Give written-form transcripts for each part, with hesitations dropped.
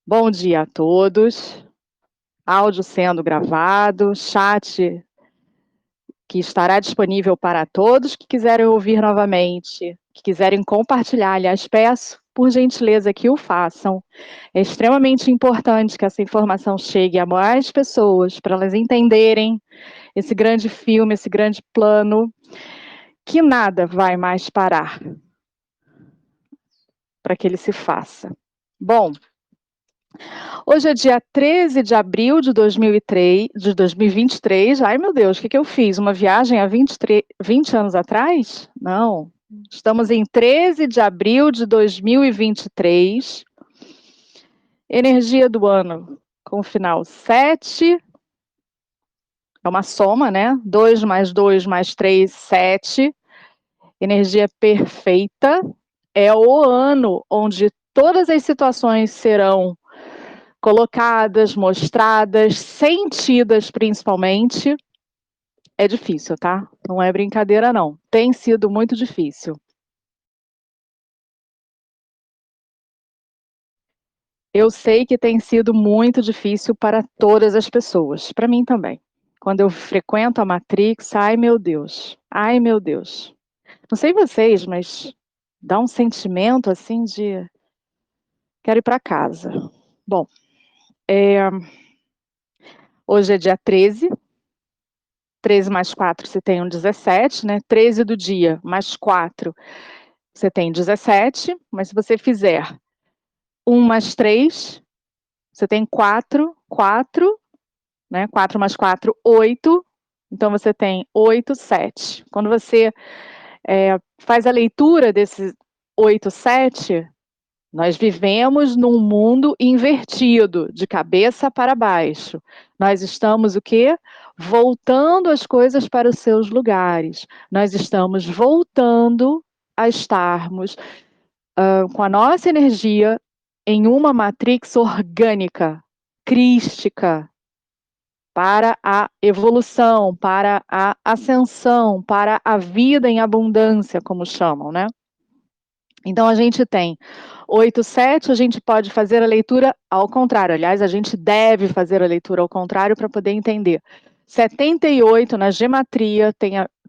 Bom dia a todos. Áudio sendo gravado, chat que estará disponível para todos que quiserem ouvir novamente, que quiserem compartilhar. Aliás, peço, por gentileza, que o façam. É extremamente importante que essa informação chegue a mais pessoas, para elas entenderem esse grande filme, esse grande plano, que nada vai mais parar para que ele se faça. Bom, hoje é dia 13 de abril de 2023. Ai, meu Deus, o que eu fiz? Uma viagem há 20 anos atrás? Não. Estamos em 13 de abril de 2023. Energia do ano com o final 7. É uma soma, né? 2 mais 2 mais 3, 7. Energia perfeita. É o ano onde todas as situações serão colocadas, mostradas, sentidas principalmente. É difícil, tá? Não é brincadeira, não. Tem sido muito difícil. Eu sei que tem sido muito difícil para todas as pessoas, para mim também. Quando eu frequento a Matrix, ai meu Deus, ai meu Deus. Não sei vocês, mas dá um sentimento assim de quero ir para casa. Bom, hoje é dia 13. 13 mais 4, você tem um 17, né? 13 do dia mais 4, você tem 17. Mas se você fizer 1 mais 3, você tem 4. 4, né? 4 mais 4, 8. Então, você tem 8, 7. Quando você faz a leitura desses 8, 7, nós vivemos num mundo invertido, de cabeça para baixo. Nós estamos o quê? Voltando as coisas para os seus lugares. Nós estamos voltando a estarmos com a nossa energia em uma matrix orgânica, crística, para a evolução, para a ascensão, para a vida em abundância, como chamam, né? Então, a gente tem 8, 7, a gente pode fazer a leitura ao contrário. Aliás, a gente deve fazer a leitura ao contrário para poder entender. 78 na gematria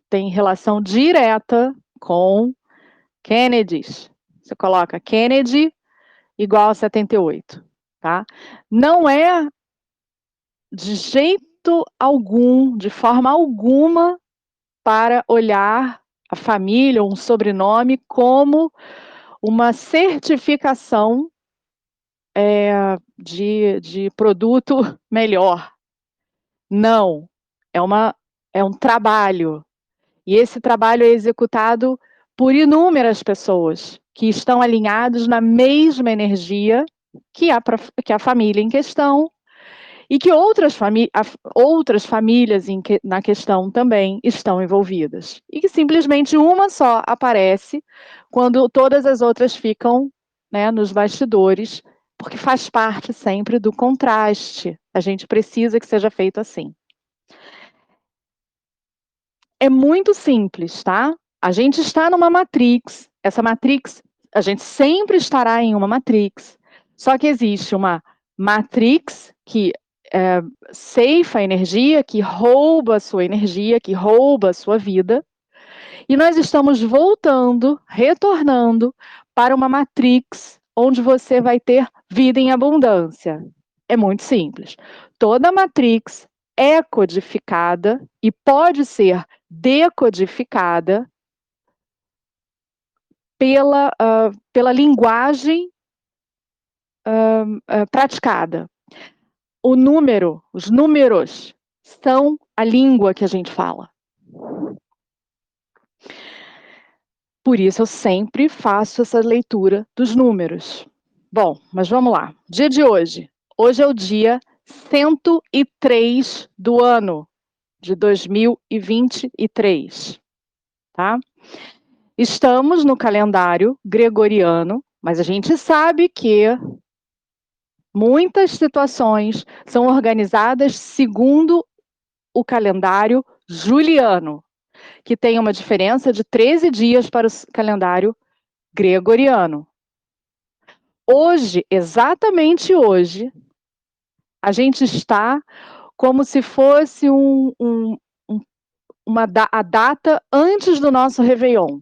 tem relação direta com Kennedys. Você coloca Kennedy igual a 78, tá? Não é de jeito algum, de forma alguma, para olhar a família ou um sobrenome como uma certificação de produto melhor. Não, é um trabalho. E esse trabalho é executado por inúmeras pessoas que estão alinhados na mesma energia que a família em questão e que outras famílias na questão também estão envolvidas. E que simplesmente uma só aparece quando todas as outras ficam, né, nos bastidores, porque faz parte sempre do contraste. A gente precisa que seja feito assim. É muito simples, tá? A gente está numa matrix. Essa matrix, a gente sempre estará em uma matrix. Só que existe uma matrix que ceifa a energia, que rouba a sua energia, que rouba a sua vida. E nós estamos voltando, retornando para uma matrix onde você vai ter vida em abundância. É muito simples. Toda matrix é codificada e pode ser decodificada pela linguagem praticada. Os números são a língua que a gente fala. Por isso eu sempre faço essa leitura dos números. Bom, mas vamos lá. Dia de hoje. Hoje é o dia 103 do ano de 2023, tá? Estamos no calendário gregoriano, mas a gente sabe que muitas situações são organizadas segundo o calendário juliano, que tem uma diferença de 13 dias para o calendário gregoriano. Hoje, exatamente hoje, a gente está como se fosse a data antes do nosso Réveillon.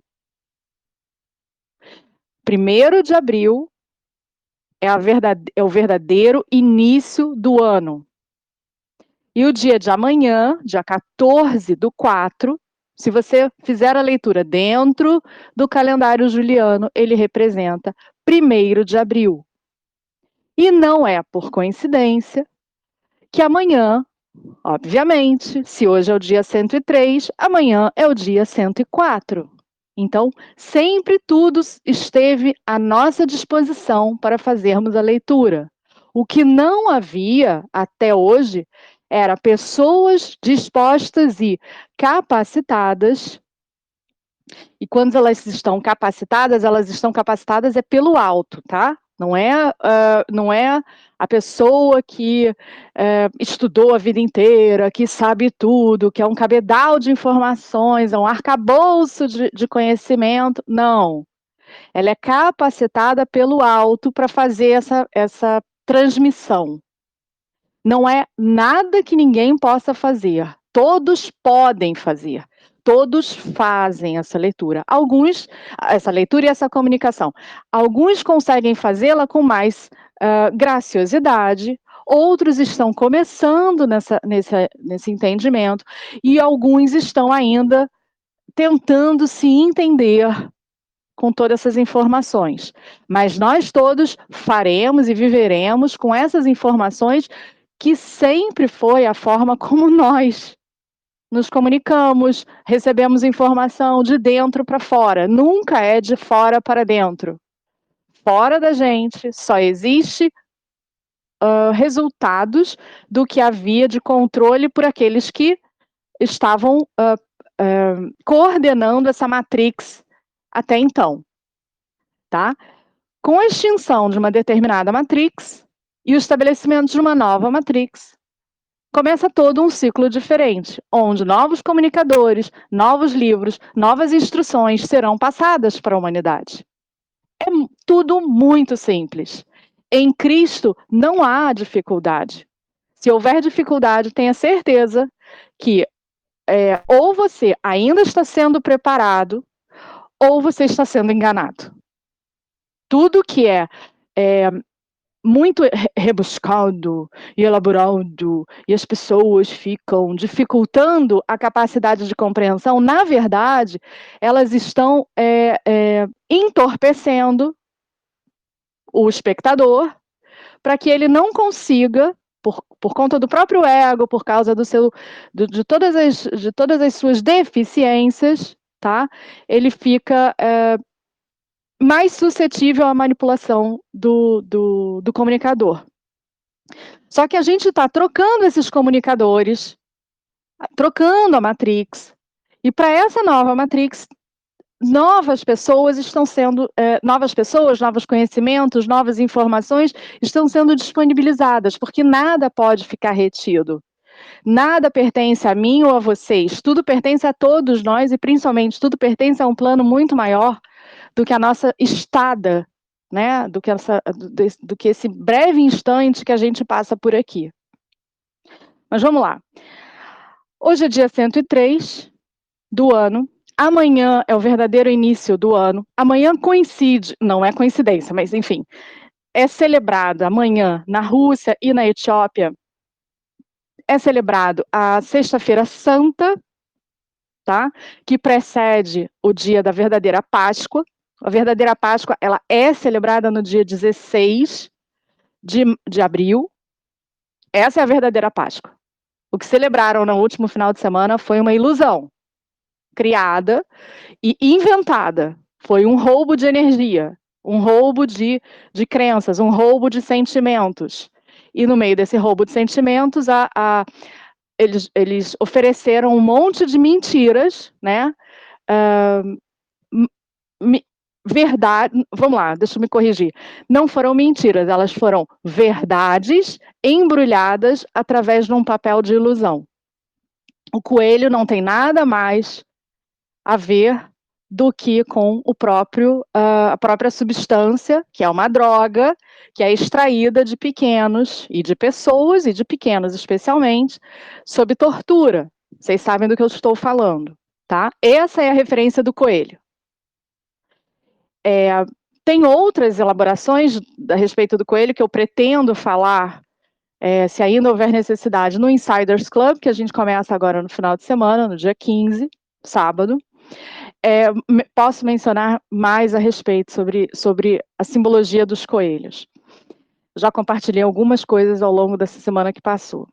1º de abril é o verdadeiro início do ano. E o dia de amanhã, dia 14/4, se você fizer a leitura dentro do calendário juliano, ele representa 1º de abril. E não é por coincidência que amanhã, obviamente, se hoje é o dia 103, amanhã é o dia 104. Então, sempre tudo esteve à nossa disposição para fazermos a leitura. O que não havia até hoje era pessoas dispostas e capacitadas. E quando elas estão capacitadas é pelo alto, tá? Não é a pessoa que estudou a vida inteira, que sabe tudo, que é um cabedal de informações, é um arcabouço de conhecimento. Não. Ela é capacitada pelo alto para fazer essa transmissão. Não é nada que ninguém possa fazer. Todos podem fazer. Todos fazem essa leitura. Essa leitura e essa comunicação. Alguns conseguem fazê-la com mais graciosidade, outros estão começando nesse entendimento, e alguns estão ainda tentando se entender com todas essas informações. Mas nós todos faremos e viveremos com essas informações, que sempre foi a forma como nós nos comunicamos, recebemos informação de dentro para fora, nunca é de fora para dentro. Fora da gente só existe resultados do que havia de controle por aqueles que estavam coordenando essa matrix até então, tá? Com a extinção de uma determinada matrix e o estabelecimento de uma nova matrix, começa todo um ciclo diferente, onde novos comunicadores, novos livros, novas instruções serão passadas para a humanidade. É tudo muito simples. Em Cristo não há dificuldade. Se houver dificuldade, tenha certeza que ou você ainda está sendo preparado, ou você está sendo enganado. Tudo que é muito rebuscado e elaborado, e as pessoas ficam dificultando a capacidade de compreensão, na verdade, elas estão entorpecendo o espectador para que ele não consiga, por conta do próprio ego, por causa de todas as suas deficiências, tá? Ele fica mais suscetível à manipulação do comunicador. Só que a gente está trocando esses comunicadores, trocando a Matrix, e para essa nova Matrix, novas pessoas estão sendo, novos conhecimentos, novas informações estão sendo disponibilizadas, porque nada pode ficar retido. Nada pertence a mim ou a vocês, tudo pertence a todos nós, e principalmente tudo pertence a um plano muito maior do que a nossa estada, né? Do que esse breve instante que a gente passa por aqui. Mas vamos lá. Hoje é dia 103 do ano. Amanhã é o verdadeiro início do ano. Amanhã coincide, não é coincidência, mas enfim, é celebrado amanhã na Rússia e na Etiópia, é celebrado a Sexta-feira Santa, tá? Que precede o dia da verdadeira Páscoa. A verdadeira Páscoa, ela é celebrada no dia 16 de abril. Essa é a verdadeira Páscoa. O que celebraram no último final de semana foi uma ilusão criada e inventada. Foi um roubo de energia, um roubo de crenças, um roubo de sentimentos. E no meio desse roubo de sentimentos, eles ofereceram um monte de mentiras, né? Verdade, vamos lá, deixa eu me corrigir. Não foram mentiras, elas foram verdades embrulhadas através de um papel de ilusão. O coelho não tem nada mais a ver do que com a própria substância, que é uma droga, que é extraída de pequenos, e de pessoas, e de pequenos especialmente, sob tortura. Vocês sabem do que eu estou falando, tá? Essa é a referência do Coelho. Tem outras elaborações a respeito do Coelho que eu pretendo falar, se ainda houver necessidade, no Insiders Club, que a gente começa agora no final de semana, no dia 15, sábado. Posso mencionar mais a respeito sobre a simbologia dos coelhos. Já compartilhei algumas coisas ao longo dessa semana que passou.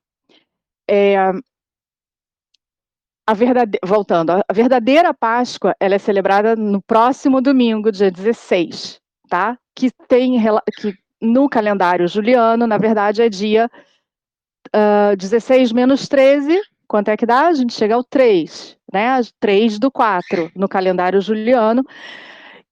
Voltando, a verdadeira Páscoa, ela é celebrada no próximo domingo, dia 16, tá? Que no calendário juliano, na verdade, é dia 16 menos 13, quanto é que dá? A gente chega ao 3, né? 3 do 4 no calendário juliano,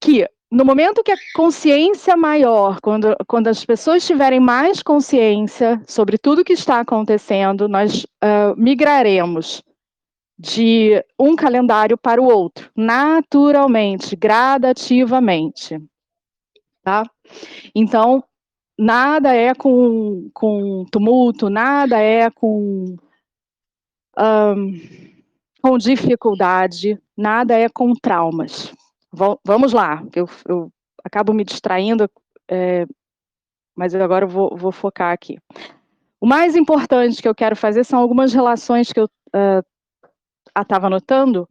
que no momento que a consciência maior, quando as pessoas tiverem mais consciência sobre tudo que está acontecendo, nós migraremos de um calendário para o outro, naturalmente, gradativamente, tá? Então, nada é com tumulto, nada é com dificuldade, nada é com traumas. Vamos lá, eu acabo me distraindo, mas agora eu vou focar aqui. O mais importante que eu quero fazer são algumas relações que eu estava anotando,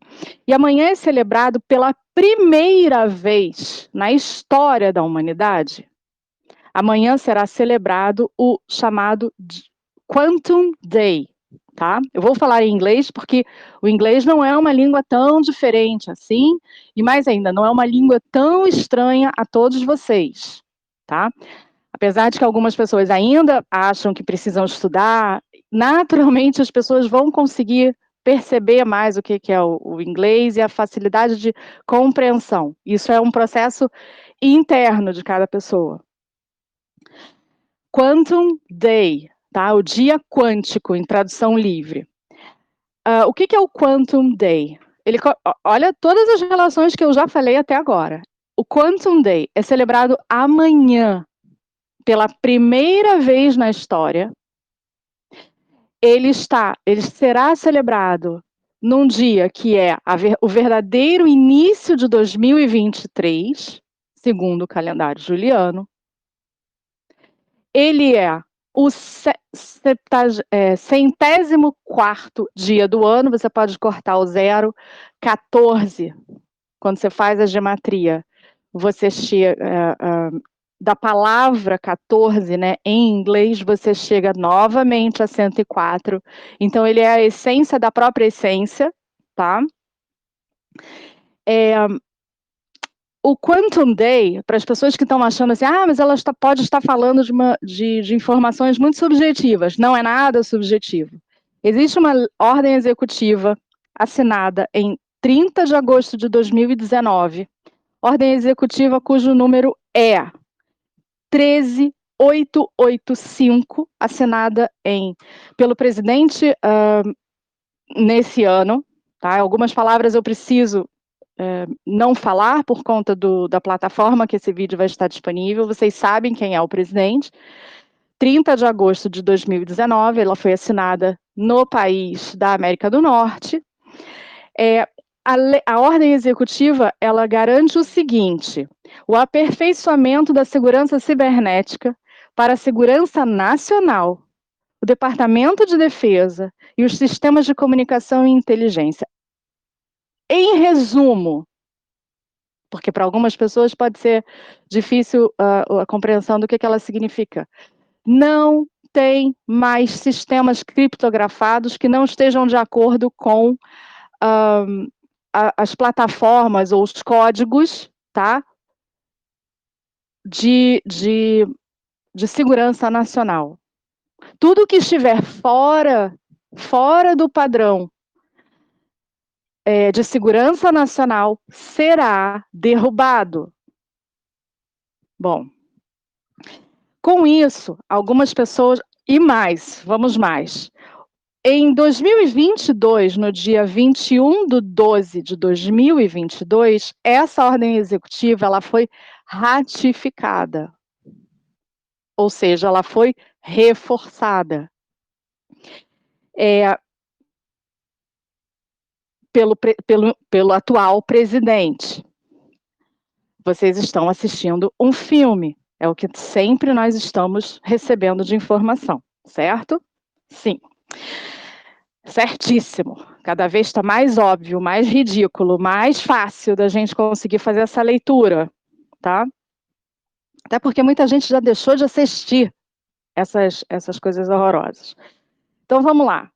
e amanhã é celebrado pela primeira vez na história da humanidade. Amanhã será celebrado o chamado Quantum Day, tá? Eu vou falar em inglês porque o inglês não é uma língua tão diferente assim, e mais ainda, não é uma língua tão estranha a todos vocês, tá? Apesar de que algumas pessoas ainda acham que precisam estudar, naturalmente as pessoas vão conseguir perceber mais o que é o inglês e a facilidade de compreensão. Isso é um processo interno de cada pessoa. Quantum Day, tá? O dia quântico, em tradução livre. O que é o Quantum Day? Olha todas as relações que eu já falei até agora. O Quantum Day é celebrado amanhã, pela primeira vez na história. Ele será celebrado num dia que é o verdadeiro início de 2023, segundo o calendário juliano. Ele é o 104º dia do ano, você pode cortar o 0, 14, quando você faz a gematria, você chega, da palavra 14, né, em inglês, você chega novamente a 104, então ele é a essência da própria essência, tá? O Quantum Day, para as pessoas que estão achando assim, mas ela pode estar falando de informações muito subjetivas. Não é nada subjetivo. Existe uma ordem executiva assinada em 30 de agosto de 2019, ordem executiva cujo número é 13885, assinada pelo presidente nesse ano. Tá? Algumas palavras eu preciso não falar por conta da plataforma que esse vídeo vai estar disponível. Vocês sabem quem é o presidente. 30 de agosto de 2019, ela foi assinada no país da América do Norte. A ordem executiva, ela garante o seguinte: o aperfeiçoamento da segurança cibernética para a segurança nacional, o Departamento de Defesa e os sistemas de comunicação e inteligência. Em resumo, porque para algumas pessoas pode ser difícil a compreensão do que ela significa. Não tem mais sistemas criptografados que não estejam de acordo com as plataformas ou os códigos, tá? De segurança nacional. Tudo que estiver fora do padrão de segurança nacional será derrubado. Bom, com isso, algumas pessoas, vamos mais. Em 2022, no dia 21/12/2022, essa ordem executiva ela foi ratificada, ou seja, ela foi reforçada pelo atual presidente. Vocês estão assistindo um filme, é o que sempre nós estamos recebendo de informação, certo? Sim. Certíssimo. Cada vez está mais óbvio, mais ridículo, mais fácil da gente conseguir fazer essa leitura, tá? Até porque muita gente já deixou de assistir essas coisas horrorosas. Então vamos lá.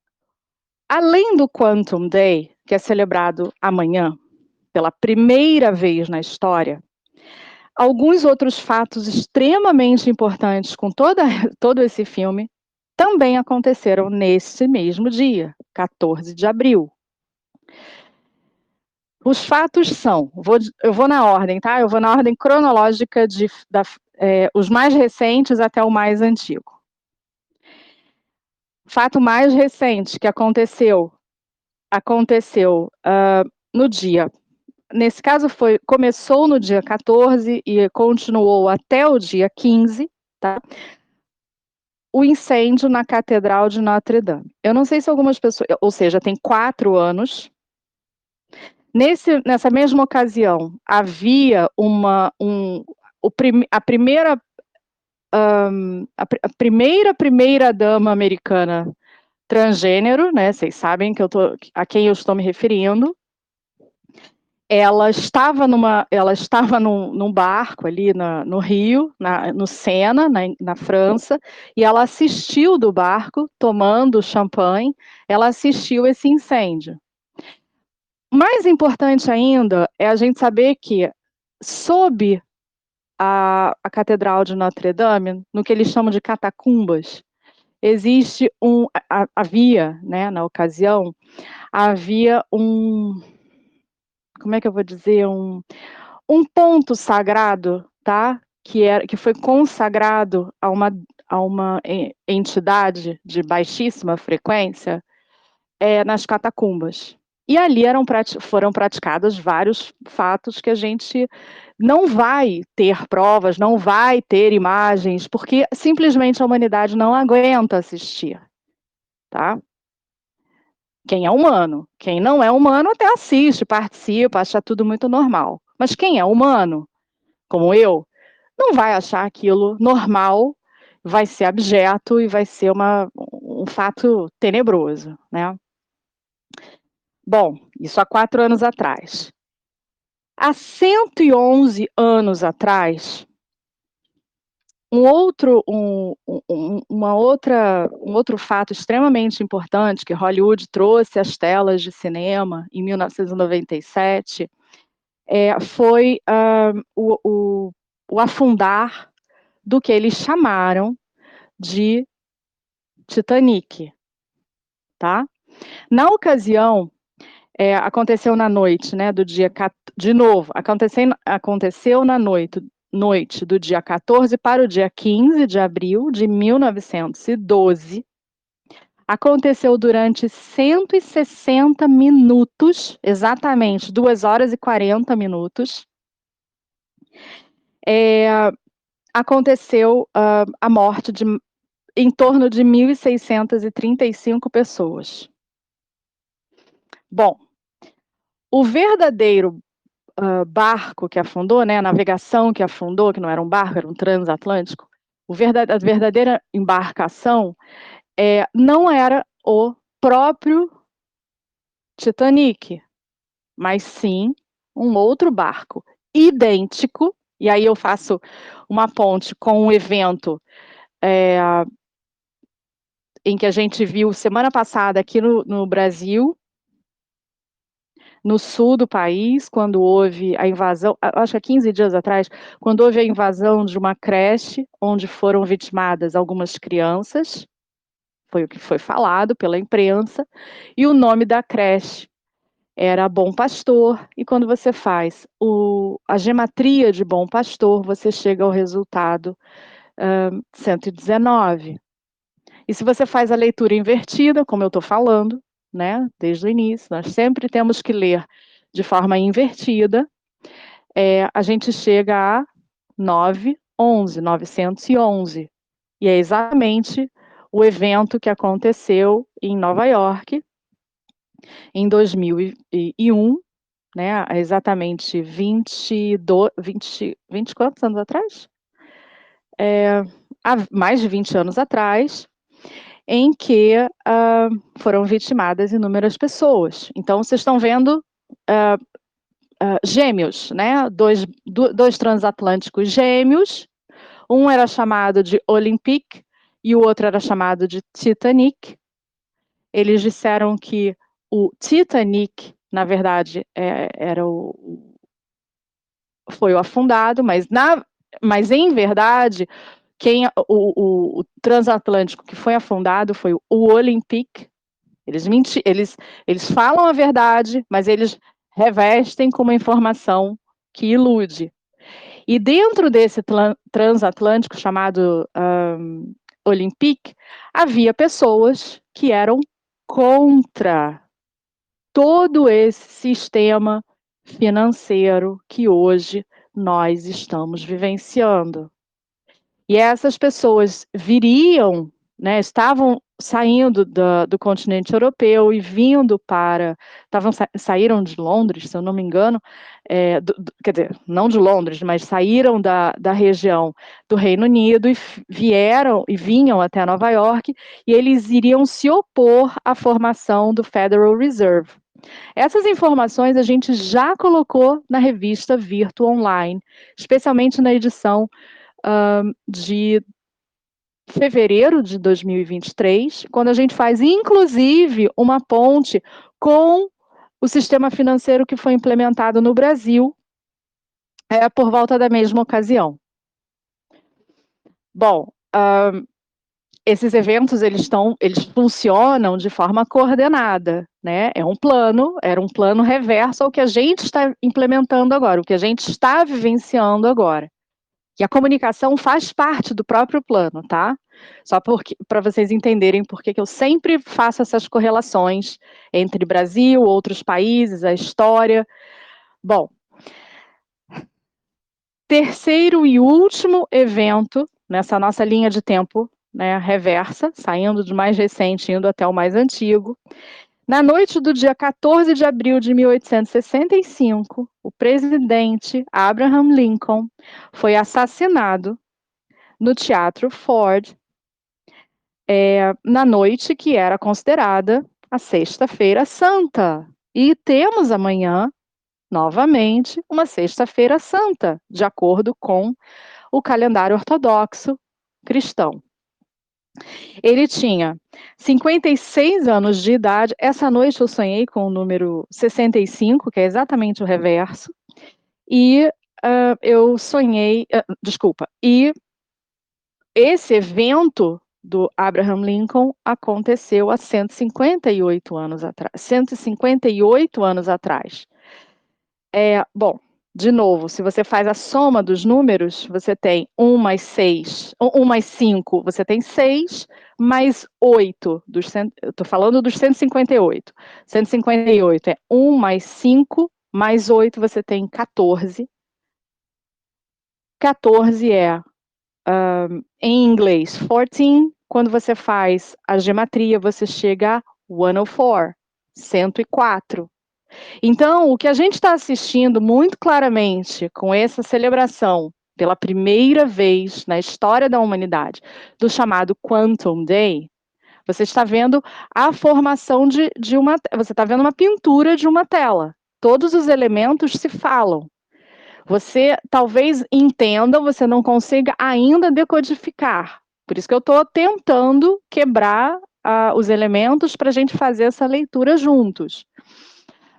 Além do Quantum Day, que é celebrado amanhã, pela primeira vez na história, alguns outros fatos extremamente importantes com todo esse filme também aconteceram nesse mesmo dia, 14 de abril. Os fatos são, eu vou na ordem, tá? Eu vou na ordem cronológica os mais recentes até o mais antigo. Fato mais recente que aconteceu no dia. Nesse caso começou no dia 14 e continuou até o dia 15, tá? O incêndio na Catedral de Notre Dame. Eu não sei se algumas pessoas, ou seja, tem 4 anos. Nessa mesma ocasião, havia a primeira dama americana transgênero, né? Vocês sabem a quem eu estou me referindo. Ela estava num barco ali no Rio, no Sena, na França, e ela assistiu do barco, tomando champanhe, ela assistiu esse incêndio. Mais importante ainda é a gente saber que, sob a Catedral de Notre Dame, no que eles chamam de catacumbas, havia, né, na ocasião, como é que eu vou dizer, um ponto sagrado, tá? Que foi consagrado a uma entidade de baixíssima frequência, nas catacumbas. E ali foram praticados vários fatos que a gente não vai ter provas, não vai ter imagens, porque simplesmente a humanidade não aguenta assistir, tá? Quem é humano. Quem não é humano até assiste, participa, acha tudo muito normal. Mas quem é humano, como eu, não vai achar aquilo normal, vai ser abjeto e vai ser um fato tenebroso, né? Bom, isso há 4 anos atrás. Há 111 anos atrás, um outro fato extremamente importante que Hollywood trouxe às telas de cinema em 1997 foi o afundar do que eles chamaram de Titanic, tá? Na ocasião, aconteceu na noite, né, do dia, de novo, aconteceu na noite do dia 14 para o dia 15 de abril de 1912, aconteceu durante 160 minutos, exatamente 2 horas e 40 minutos, aconteceu a morte de em torno de 1.635 pessoas. Bom, o verdadeiro barco que afundou, né, a navegação que afundou, que não era um barco, era um transatlântico, a verdadeira embarcação não era o próprio Titanic, mas sim um outro barco idêntico, e aí eu faço uma ponte com um evento em que a gente viu semana passada aqui no Brasil, no sul do país, quando houve a invasão, acho que há 15 dias atrás, quando houve a invasão de uma creche, onde foram vitimadas algumas crianças, foi o que foi falado pela imprensa, e o nome da creche era Bom Pastor, e quando você faz a gematria de Bom Pastor, você chega ao resultado 119. E se você faz a leitura invertida, como eu estou falando, né, desde o início, nós sempre temos que ler de forma invertida, a gente chega a 911. E é exatamente o evento que aconteceu em Nova York em 2001, né, há exatamente 20 quantos anos atrás? Há mais de 20 anos atrás, em que foram vitimadas inúmeras pessoas. Então, vocês estão vendo gêmeos, né? Dois transatlânticos gêmeos. Um era chamado de Olympic e o outro era chamado de Titanic. Eles disseram que o Titanic, na verdade, foi o afundado, mas em verdade, o transatlântico que foi afundado foi o Olympic. Eles falam a verdade, mas eles revestem com uma informação que ilude. E dentro desse transatlântico chamado Olympic, havia pessoas que eram contra todo esse sistema financeiro que hoje nós estamos vivenciando. E essas pessoas viriam, né, estavam saindo do continente europeu e vindo saíram de Londres, se eu não me engano, quer dizer, não de Londres, mas saíram da região do Reino Unido e vinham até Nova York, e eles iriam se opor à formação do Federal Reserve. Essas informações a gente já colocou na revista Virtu Online, especialmente na edição de fevereiro de 2023, quando a gente faz, inclusive, uma ponte com o sistema financeiro que foi implementado no Brasil por volta da mesma ocasião. Bom, esses eventos eles funcionam de forma coordenada, né? Era um plano reverso ao que a gente está implementando agora, o que a gente está vivenciando agora. E a comunicação faz parte do próprio plano, tá? Só para vocês entenderem por que eu sempre faço essas correlações entre Brasil, outros países, a história. Bom, terceiro e último evento nessa nossa linha de tempo, né, reversa, saindo do mais recente, indo até o mais antigo. Na noite do dia 14 de abril de 1865, o presidente Abraham Lincoln foi assassinado no Teatro Ford, na noite que era considerada a Sexta-feira Santa. E temos amanhã, novamente, uma Sexta-feira Santa, de acordo com o calendário ortodoxo cristão. Ele tinha 56 anos de idade. Essa noite eu sonhei com o número 65, que é exatamente o reverso. E eu sonhei... E esse evento do Abraham Lincoln aconteceu há 158 anos atrás. 158 anos atrás. Bom, de novo, se você faz a soma dos números, você tem 1 mais 6, 1 mais 5, você tem 6, mais 8, eu estou falando dos 158. 158 é 1 mais 5, mais 8, você tem 14. 14 em inglês, 14. Quando você faz a gematria, você chega a 104, 104. Então, o que a gente está assistindo muito claramente com essa celebração, pela primeira vez na história da humanidade, do chamado Quantum Day, você está vendo a formação de uma... Você está vendo uma pintura de uma tela. Todos os elementos se falam. Você talvez entenda, você não consiga ainda decodificar. Por isso que eu estou tentando quebrar os elementos para a gente fazer essa leitura juntos.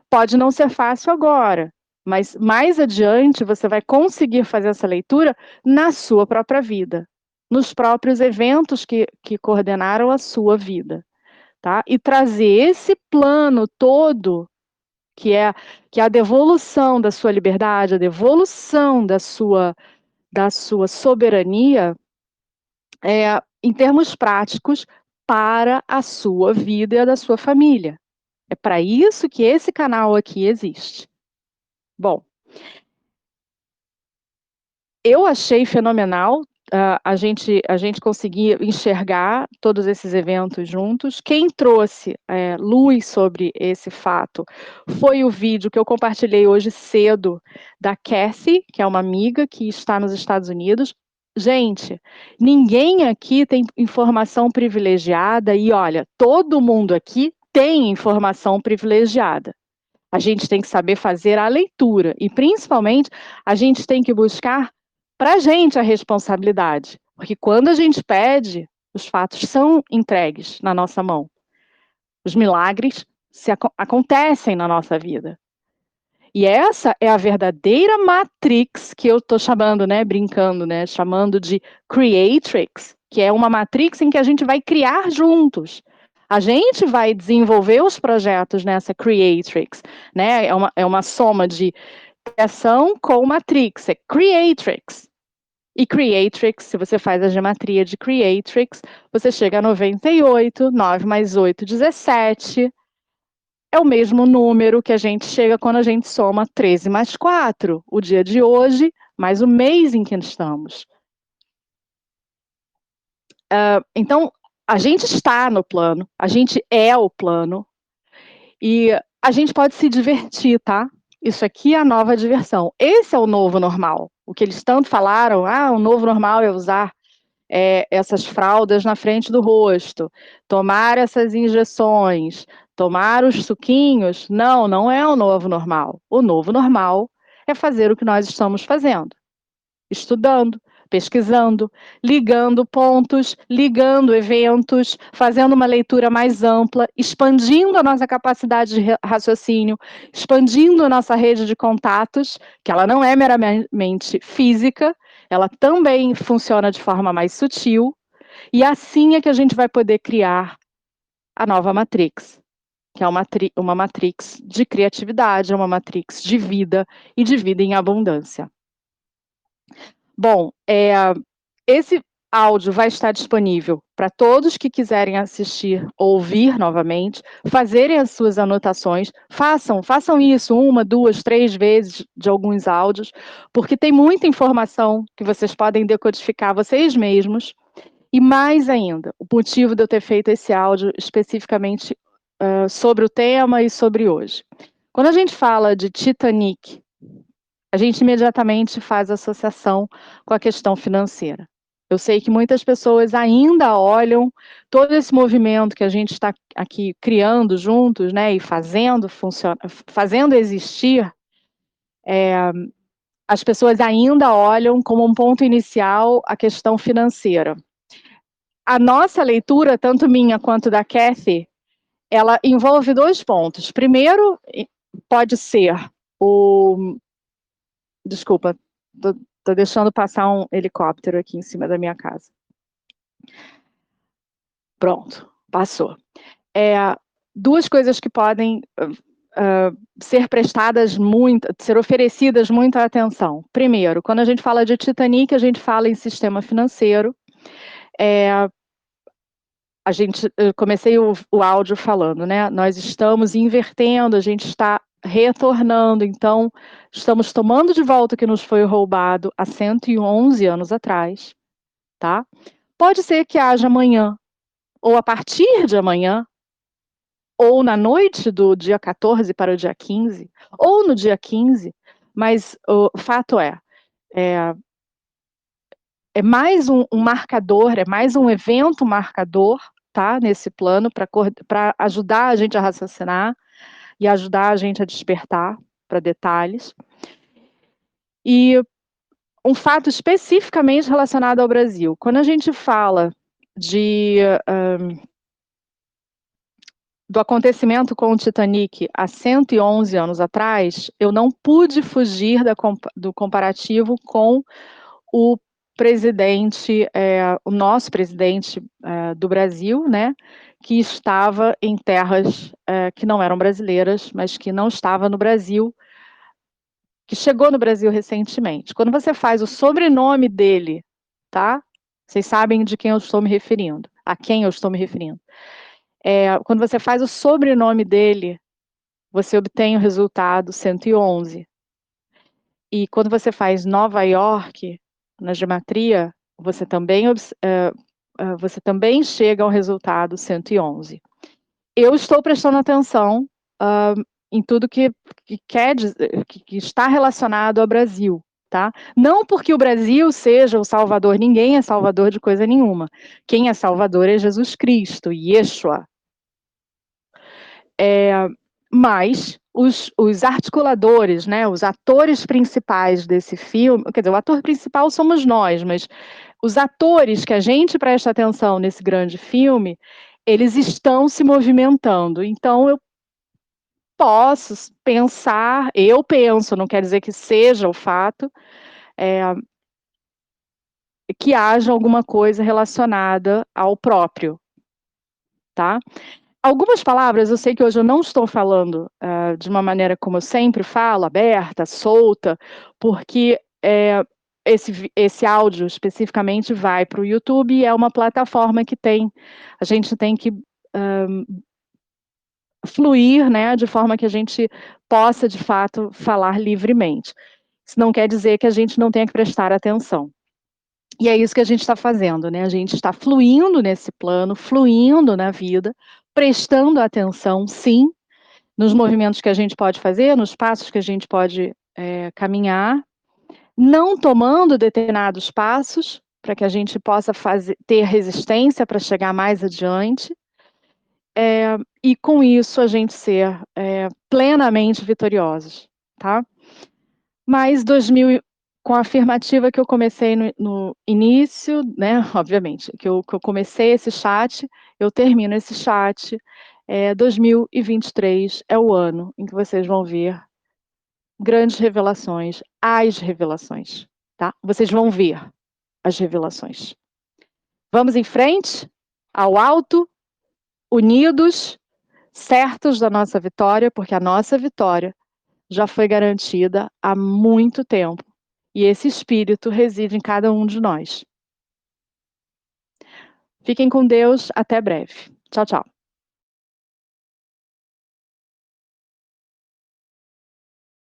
Pode não ser fácil agora, mas mais adiante você vai conseguir fazer essa leitura na sua própria vida, nos próprios eventos que coordenaram a sua vida, tá? E trazer esse plano todo, que é a devolução da sua liberdade, a devolução da sua soberania, em termos práticos, para a sua vida e a da sua família. É para isso que esse canal aqui existe. Bom, eu achei fenomenal a gente conseguir enxergar todos esses eventos juntos. Quem trouxe luz sobre esse fato foi o vídeo que eu compartilhei hoje cedo da Cassie, que é uma amiga que está nos Estados Unidos. Gente, ninguém aqui tem informação privilegiada e olha, todo mundo aqui tem informação privilegiada. A gente tem que saber fazer a leitura e, principalmente, a gente tem que buscar para a gente a responsabilidade, porque quando a gente pede, os fatos são entregues na nossa mão. Os milagres acontecem na nossa vida. E essa é a verdadeira matrix que eu estou chamando, né, brincando, né, chamando de Creatrix, que é uma matrix em que a gente vai criar juntos. A gente vai desenvolver os projetos nessa Creatrix, né? É uma soma de criação com matrix, é Creatrix. E Creatrix, se você faz a gematria de Creatrix, você chega a 98, 9 mais 8, 17. É o mesmo número que a gente chega quando a gente soma 13 mais 4, o dia de hoje, mais o mês em que estamos. Então, a gente está no plano, a gente é o plano, e a gente pode se divertir, tá? Isso aqui é a nova diversão. Esse é o novo normal. O que eles tanto falaram, o novo normal é usar essas fraldas na frente do rosto, tomar essas injeções, tomar os suquinhos. Não, não é o novo normal. O novo normal é fazer o que nós estamos fazendo. Estudando, pesquisando, ligando pontos, ligando eventos, fazendo uma leitura mais ampla, expandindo a nossa capacidade de raciocínio, expandindo a nossa rede de contatos, que ela não é meramente física, ela também funciona de forma mais sutil, e assim é que a gente vai poder criar a nova Matrix, que é uma matrix de criatividade, uma matrix de vida e de vida em abundância. Bom, esse áudio vai estar disponível para todos que quiserem assistir, ouvir novamente, fazerem as suas anotações, façam isso 1, 2, 3 vezes de alguns áudios, porque tem muita informação que vocês podem decodificar vocês mesmos, e mais ainda, o motivo de eu ter feito esse áudio especificamente sobre o tema e sobre hoje. Quando a gente fala de Titanic, a gente imediatamente faz associação com a questão financeira. Eu sei que muitas pessoas ainda olham todo esse movimento que a gente está aqui criando juntos, né, e fazendo existir, as pessoas ainda olham como um ponto inicial a questão financeira. A nossa leitura, tanto minha quanto da Kathy, ela envolve 2 pontos. Primeiro, pode ser o... Desculpa, tô deixando passar um helicóptero aqui em cima da minha casa. Pronto, passou. 2 coisas que podem ser ser oferecidas muita atenção. Primeiro, quando a gente fala de Titanic, a gente fala em sistema financeiro. Eu comecei o áudio falando, né? Nós estamos invertendo, a gente está retornando, então estamos tomando de volta o que nos foi roubado há 111 anos atrás, tá? Pode ser que haja amanhã, ou a partir de amanhã, ou na noite do dia 14 para o dia 15, ou no dia 15, mas o fato é mais um marcador, é mais um evento marcador, tá? Nesse plano, para ajudar a gente a raciocinar e ajudar a gente a despertar para detalhes. E um fato especificamente relacionado ao Brasil. Quando a gente fala do acontecimento com o Titanic há 111 anos atrás, eu não pude fugir do comparativo com o presidente, o nosso presidente do Brasil, né, que estava em terras que não eram brasileiras, mas que não estava no Brasil, que chegou no Brasil recentemente. Quando você faz o sobrenome dele, tá? Vocês sabem de quem eu estou me referindo. a quem eu estou me referindo. Quando você faz o sobrenome dele, você obtém o resultado 111. E quando você faz Nova York, na gematria, você também chega ao resultado 111. Eu estou prestando atenção em tudo que está relacionado ao Brasil, tá? Não porque o Brasil seja o Salvador, ninguém é Salvador de coisa nenhuma. Quem é Salvador é Jesus Cristo, Yeshua. Mas os articuladores, né, os atores principais desse filme, quer dizer, o ator principal somos nós, mas os atores que a gente presta atenção nesse grande filme, eles estão se movimentando. Então, eu penso, não quer dizer que seja o fato, que haja alguma coisa relacionada ao próprio, tá? Algumas palavras, eu sei que hoje eu não estou falando de uma maneira como eu sempre falo, aberta, solta, porque esse áudio especificamente vai para o YouTube e é uma plataforma que a gente tem que fluir, né, de forma que a gente possa, de fato, falar livremente. Isso não quer dizer que a gente não tenha que prestar atenção. E é isso que a gente está fazendo, né? A gente está fluindo nesse plano, fluindo na vida, prestando atenção, sim, nos movimentos que a gente pode fazer, nos passos que a gente pode caminhar, não tomando determinados passos para que a gente possa ter resistência para chegar mais adiante, e com isso a gente ser plenamente vitoriosos, tá? Mas com a afirmativa que eu comecei no início, né, obviamente, que eu comecei esse chat, eu termino esse chat, 2023 é o ano em que vocês vão ver grandes revelações, as revelações, tá? Vocês vão ver as revelações. Vamos em frente, ao alto, unidos, certos da nossa vitória, porque a nossa vitória já foi garantida há muito tempo. E esse espírito reside em cada um de nós. Fiquem com Deus, até breve. Tchau, tchau.